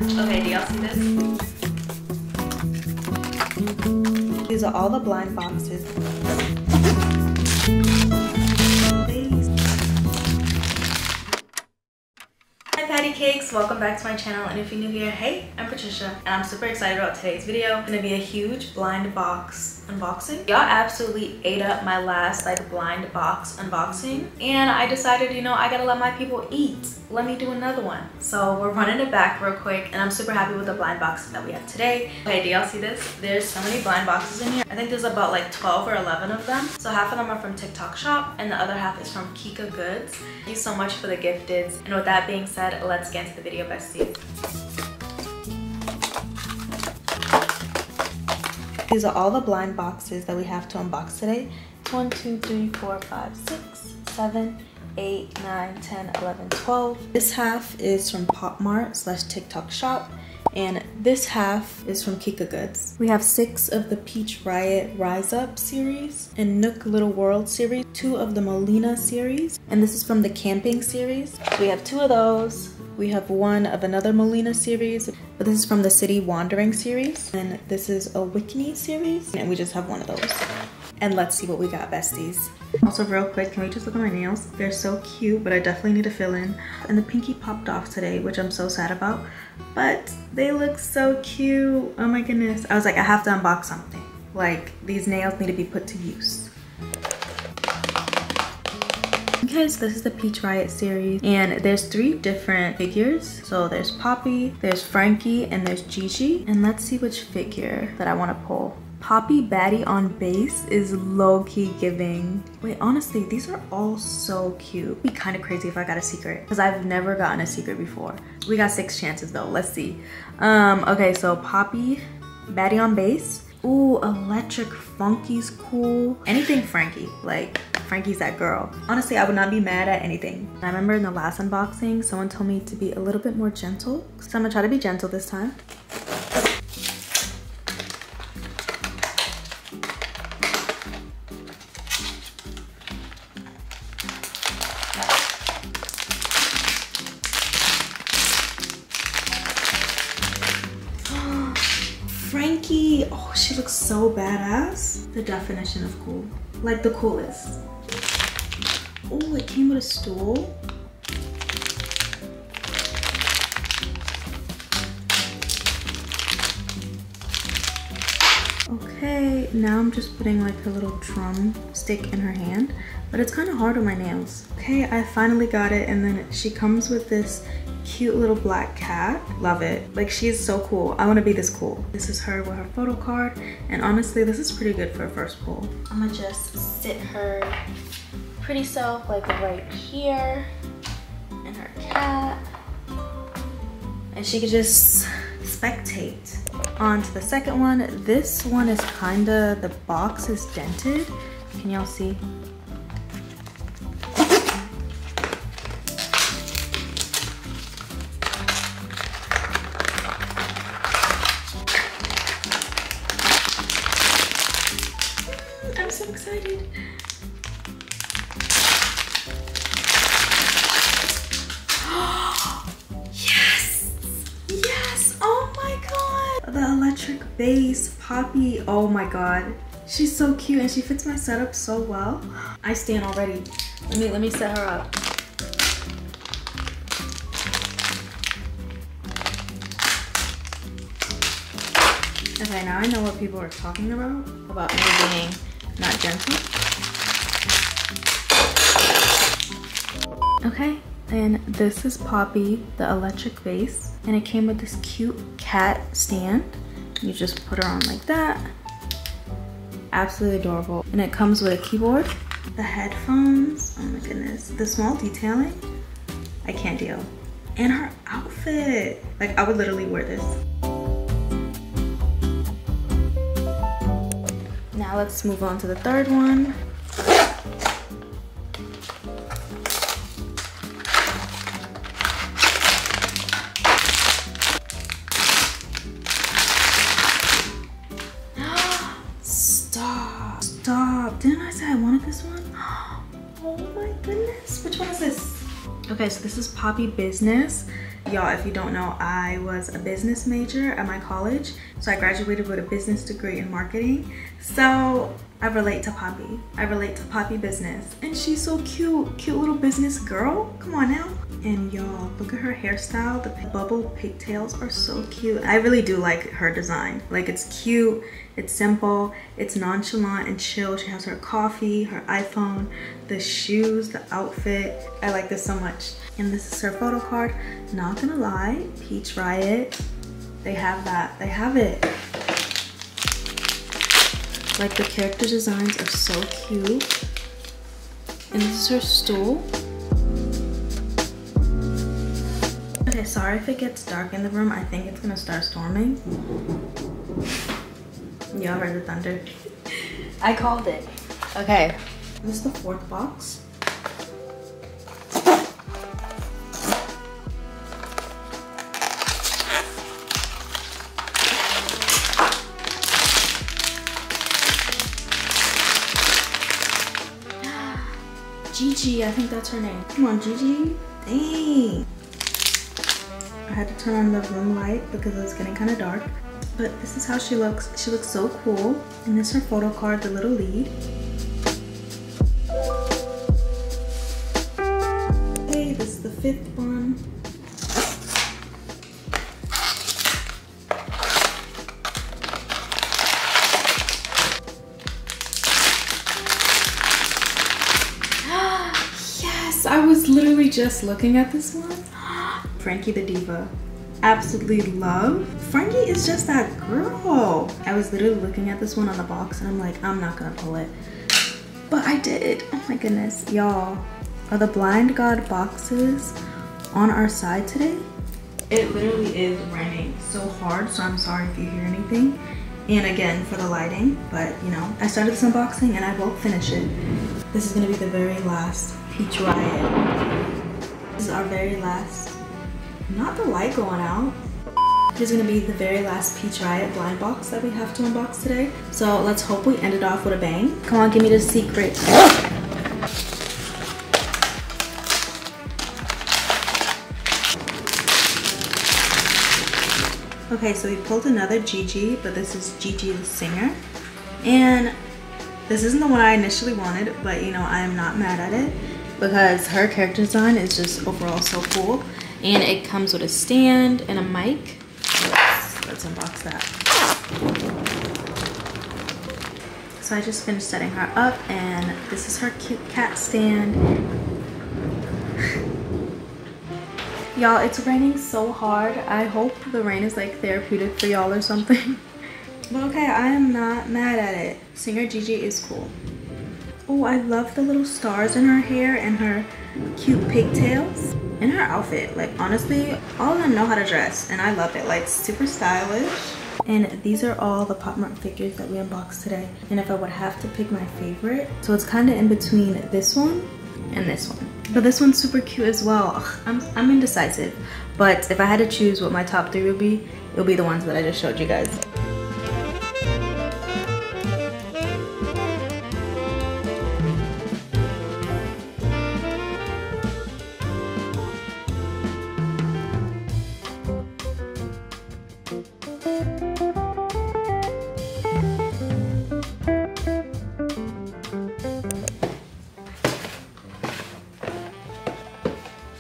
Okay, do y'all see this? These are all the blind boxes. Hi patty cakes, welcome back to my channel, and if you're new here, hey, I'm Patricia and I'm super excited about today's video. It's gonna be a huge blind box unboxing. Y'all absolutely ate up my last blind box unboxing, and I decided, you know, I gotta let my people eat. Let me do another one. So we're running it back real quick, and I'm super happy with the blind boxes that we have today. Okay, do y'all see this? There's so many blind boxes in here. I think there's about like 12 or 11 of them. So half of them are from TikTok Shop and the other half is from Kika Goods. Thank you so much for the gifteds. And with that being said, let's get into the video, besties. These are all the blind boxes that we have to unbox today. 1, 2, 3, 4, 5, 6, 7, 8, 9, 10, 11, 12. This half is from Popmart / TikTok Shop, and this half is from Kika Goods. We have 6 of the Peach Riot Rise Up series and Nook Little World series, 2 of the Molina series, and this is from the Camping series. We have 2 of those. We have 1 of another Molina series, but this is from the City Wandering series, and this is a Wickney series, and we just have 1 of those. And let's see what we got, besties. Also, real quick, can we just look at my nails? They're so cute, but I definitely need to fill in. And the pinky popped off today, which I'm so sad about, but they look so cute. Oh my goodness. I was like, I have to unbox something. Like, these nails need to be put to use. Okay, so this is the Peach Riot series, and there's 3 different figures. So there's Poppy, there's Frankie, and there's Gigi. And let's see which figure that I want to pull. Poppy Baddie on base is low-key giving. Wait, honestly, these are all so cute. It'd be kind of crazy if I got a secret, because I've never gotten a secret before. We got 6 chances though. Let's see. Okay, so Poppy Baddie on base. Ooh, Electric Funky's cool. Anything Frankie, like Frankie's that girl. Honestly, I would not be mad at anything. I remember in the last unboxing, someone told me to be a little bit more gentle. So I'm gonna try to be gentle this time. Frankie, oh, she looks so badass. The definition of cool, like the coolest. Oh, it came with a stool. Okay, now I'm just putting like a little drum stick in her hand, but it's kind of hard on my nails. Okay, I finally got it, and then she comes with this cute little black cat. Love it. Like, she is so cool. I want to be this cool. This is her with her photo card, and honestly, this is pretty good for a first pull. I'm gonna just sit her pretty self like right here, and her cat, and she could just spectate. On to the second one. This one is kinda, the box is dented. Can y'all see? I'm so excited. Yes! Yes! Oh my god! The electric base, Poppy. Oh my god. She's so cute, and she fits my setup so well. I stand already. Let me set her up. Okay, now I know what people are talking about me being not gentle. Okay, and this is Poppy, the electric base, and it came with this cute cat stand. You just put her on like that. Absolutely adorable. And it comes with a keyboard, the headphones, oh my goodness, the small detailing, I can't deal. And her outfit, like I would literally wear this. Now let's move on to the third one. Stop. Didn't I say I wanted this one? Oh my goodness. Which one is this? Okay, so this is Poppy Business. Y'all, if you don't know, I was a business major at my college. So I graduated with a business degree in marketing. So I relate to Poppy. I relate to Poppy business. And she's so cute. Cute little business girl. Come on now. And y'all, look at her hairstyle. The bubble pigtails are so cute. I really do like her design. Like, it's cute, it's simple, it's nonchalant and chill. She has her coffee, her iPhone, the shoes, the outfit. I like this so much. And this is her photo card. Not gonna lie, Peach Riot, they have that. They have it. Like, the character designs are so cute. And this is her stool. Okay, sorry if it gets dark in the room. I think it's gonna start storming. Y'all heard the thunder. I called it. Okay, this is the 4th box. Gigi, I think that's her name. Come on, Gigi. Dang. I had to turn on the room light because it was getting kind of dark. But this is how she looks. She looks so cool. And this is her photo card, the little lead. Okay, this is the 5th one. Yes, I was literally just looking at this one. Frankie the Diva. Absolutely love. Frankie is just that girl. I was literally looking at this one on the box and I'm like, I'm not gonna pull it. But I did. Oh my goodness. Y'all, are the Blind God boxes on our side today? It literally is raining so hard, so I'm sorry if you hear anything. And again, for the lighting, but you know, I started this unboxing and I will finish it. This is gonna be the very last Peach Riot. This is our very last, not the light going out. This is gonna be the very last Peach Riot blind box that we have to unbox today. So let's hope we end it off with a bang. Come on, give me the secret. Okay, so we pulled another Gigi, but this is Gigi the singer. And this isn't the one I initially wanted, but you know, I am not mad at it because her character design is just overall so cool. And it comes with a stand and a mic. Let's unbox that. So I just finished setting her up and this is her cute cat stand. Y'all, it's raining so hard. I hope the rain is like therapeutic for y'all or something. But okay, I am not mad at it. Singer Gigi is cool. Oh, I love the little stars in her hair and her cute pigtails. And her outfit, like honestly, all of them know how to dress and I love it. Like, super stylish. And these are all the Popmart figures that we unboxed today. And if I would have to pick my favorite, so it's kind of in between this one and this one. But this one's super cute as well. Ugh, I'm indecisive. But if I had to choose what my top 3 would be, it would be the ones that I just showed you guys.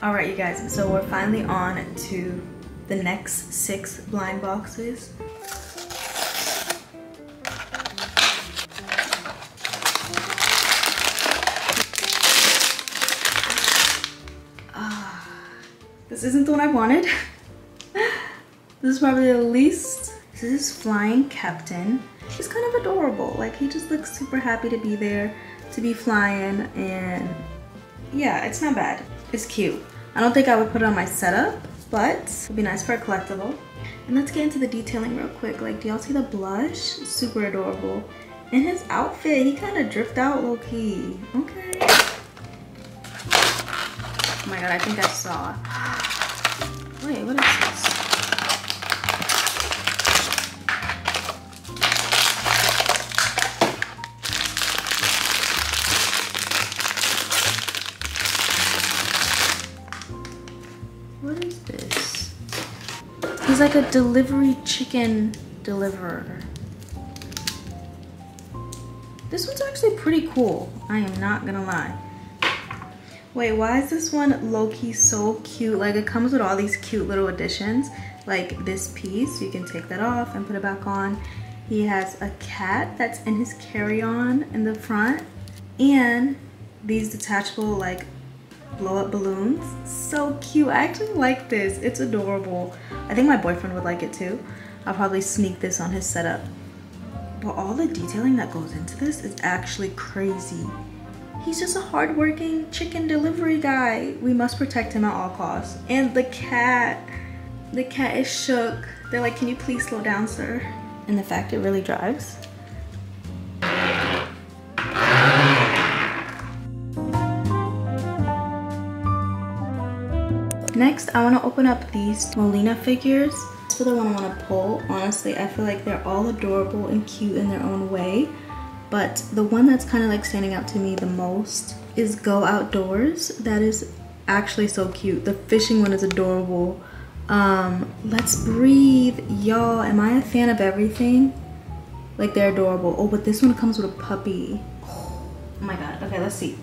Alright, you guys, so we're finally on to the next 6 blind boxes. This isn't the one I wanted. This is probably the least. This is Flying Captain. He's kind of adorable. Like, he just looks super happy to be there, to be flying, and yeah, it's not bad. It's cute. I don't think I would put it on my setup, but it'd be nice for a collectible. And let's get into the detailing real quick. Like, do y'all see the blush? Super adorable. And his outfit, he kind of dripped out low-key. Okay. Oh my god, I think I saw it. Wait, what is this? What is this? He's like a delivery chicken deliverer. This one's actually pretty cool. I am not gonna lie. Wait, why is this one low-key so cute? Like, it comes with all these cute little additions. Like this piece, you can take that off and put it back on. He has a cat that's in his carry-on in the front. And these detachable, like, blow-up balloons. So cute. I actually like this. It's adorable. I think my boyfriend would like it too. I'll probably sneak this on his setup. But all the detailing that goes into this is actually crazy. He's just a hardworking chicken delivery guy. We must protect him at all costs. And the cat is shook. They're like, can you please slow down, sir? And the fact it really drives. Next, I want to open up these Molina figures. That's the one I want to pull. Honestly, I feel like they're all adorable and cute in their own way. But the one that's kind of like standing out to me the most is Go Outdoors. That is actually so cute. The fishing one is adorable. Let's Breathe. Y'all, am I a fan of everything? Like, they're adorable. Oh, but this one comes with a puppy. Oh my god. Okay, let's see.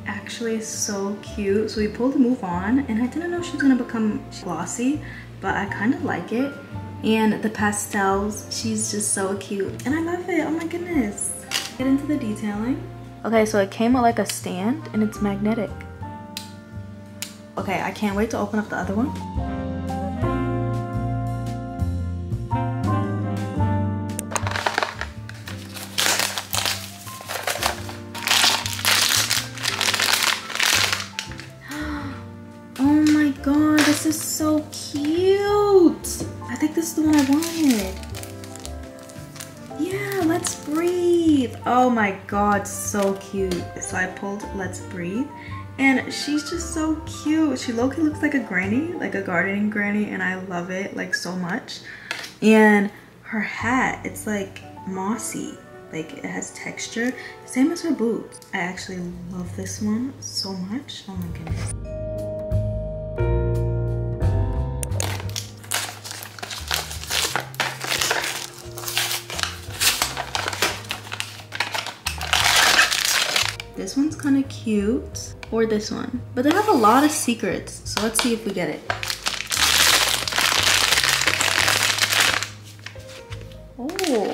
Actually so cute. So we pulled the move on and I didn't know she was gonna become glossy, but I kind of like it. And the pastels, she's just so cute and I love it. Oh my goodness. Get into the detailing. Okay, so it came with like a stand and it's magnetic. Okay, I can't wait to open up the other one. God, this is so cute. I think this is the one I wanted. Yeah, Let's Breathe. Oh my god, so cute. So I pulled Let's Breathe and she's just so cute. She low-key looks like a granny, like a gardening granny, and I love it like so much. And her hat, it's like mossy, like it has texture, same as her boots. I actually love this one so much. Oh my goodness. This one's kind of cute, or this one. But they have a lot of secrets, so let's see if we get it. Oh,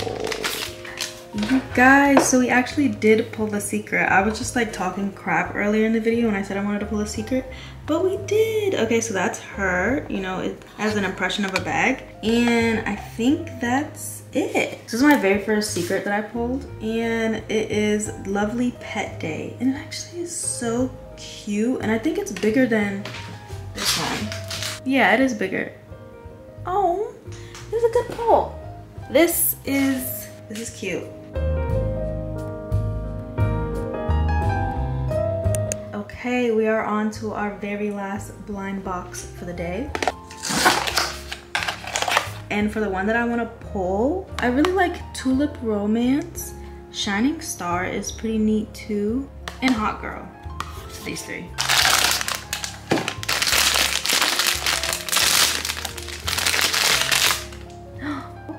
you guys, so we actually did pull the secret. I was just like talking crap earlier in the video when I said I wanted to pull a secret, but we did. Okay, so that's her, you know, it has an impression of a bag, and I think that's it. This is my very first secret that I pulled, and it is Lovely Pet Day, and it actually is so cute, and I think it's bigger than this one. Yeah, it is bigger. Oh, this is a good pull. This is cute. Okay, we are on to our very last blind box for the day. And for the one that I want to pull, I really like Tulip Romance. Shining Star is pretty neat too. And Hot Girl. So these three.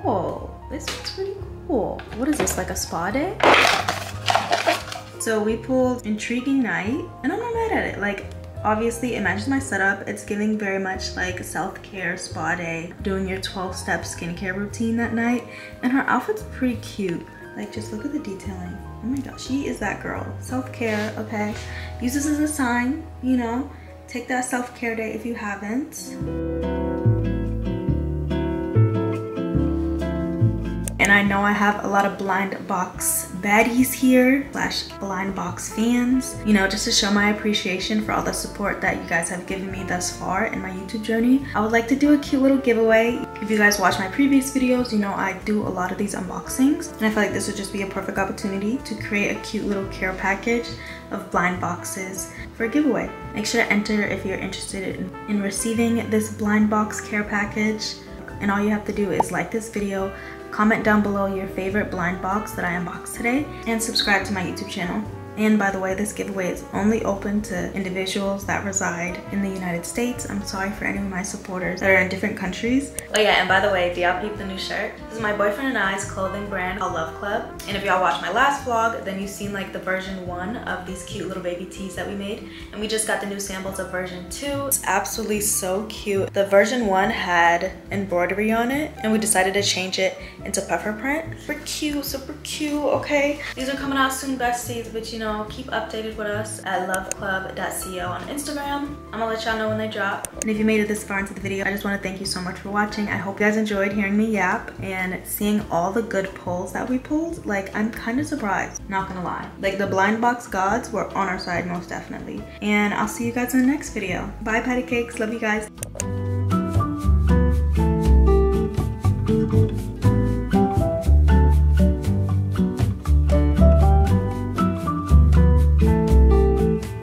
Oh, this one's pretty cool. What is this, like a spa day? So we pulled Intriguing Night, and I'm not mad at it. Like, obviously, it matches my setup. It's giving very much like self-care spa day, doing your 12-step skincare routine that night. And her outfit's pretty cute. Like, just look at the detailing. Oh my gosh, she is that girl. Self-care, okay? Use this as a sign, you know? Take that self-care day if you haven't. And I know I have a lot of blind box baddies here, / blind box fans, you know, just to show my appreciation for all the support that you guys have given me thus far in my YouTube journey. I would like to do a cute little giveaway. If you guys watch my previous videos, you know I do a lot of these unboxings, and I feel like this would just be a perfect opportunity to create a cute little care package of blind boxes for a giveaway. Make sure to enter if you're interested in receiving this blind box care package. And all you have to do is like this video, comment down below your favorite blind box that I unboxed today, and subscribe to my YouTube channel. And by the way, this giveaway is only open to individuals that reside in the United States. I'm sorry for any of my supporters that are in different countries. Oh yeah, and by the way, do y'all peep the new shirt? This is my boyfriend and I's clothing brand called Love Club. And if y'all watched my last vlog, then you've seen like the version 1 of these cute little baby tees that we made. And we just got the new samples of version 2. It's absolutely so cute. The version 1 had embroidery on it, and we decided to change it into puffer print. Super cute, okay? These are coming out soon, besties, but you know, keep updated with us at loveclub.co on Instagram. I'm gonna let y'all know when they drop. And if you made it this far into the video, I just want to thank you so much for watching. I hope you guys enjoyed hearing me yap and seeing all the good pulls that we pulled. Like, I'm kind of surprised, not gonna lie. Like, the blind box gods were on our side most definitely. And I'll see you guys in the next video. Bye, patty cakes. Love you guys.